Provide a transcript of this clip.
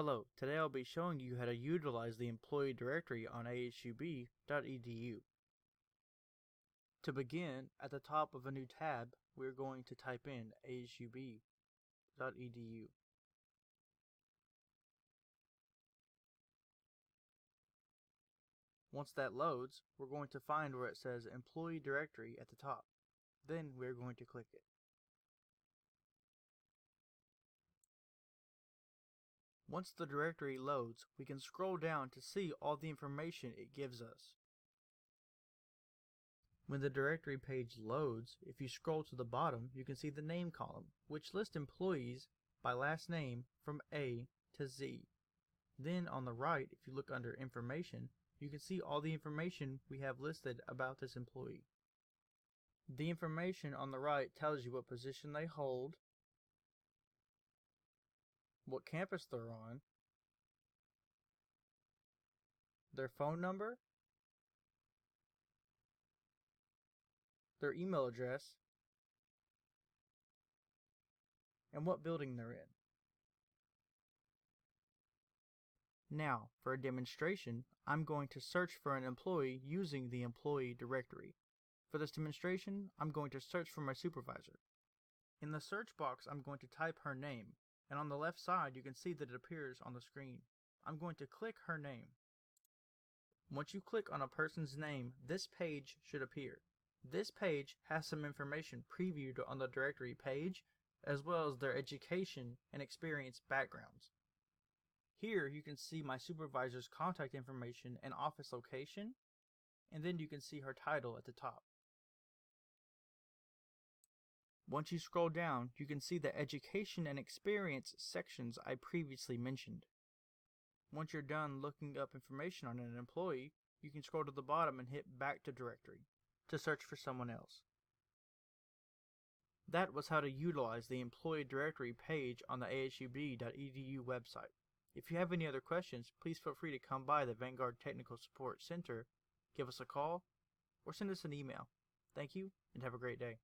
Hello, today I'll be showing you how to utilize the employee directory on asub.edu. To begin, at the top of a new tab, we're going to type in asub.edu. Once that loads, we're going to find where it says Employee Directory at the top. Then we're going to click it. Once the directory loads, we can scroll down to see all the information it gives us. When the directory page loads, if you scroll to the bottom, you can see the name column, which lists employees by last name from A to Z. Then on the right, if you look under Information, you can see all the information we have listed about this employee. The information on the right tells you what position they hold, what campus they're on, their phone number, their email address, and what building they're in. Now, for a demonstration, I'm going to search for an employee using the employee directory. For this demonstration, I'm going to search for my supervisor. In the search box, I'm going to type her name, and on the left side, you can see that it appears on the screen. I'm going to click her name. Once you click on a person's name, this page should appear. This page has some information previewed on the directory page, as well as their education and experience backgrounds. Here you can see my supervisor's contact information and office location, and then you can see her title at the top. Once you scroll down, you can see the education and experience sections I previously mentioned. Once you're done looking up information on an employee, you can scroll to the bottom and hit Back to Directory to search for someone else. That was how to utilize the employee directory page on the asub.edu website. If you have any other questions, please feel free to come by the Vanguard Technical Support Center, give us a call, or send us an email. Thank you, and have a great day.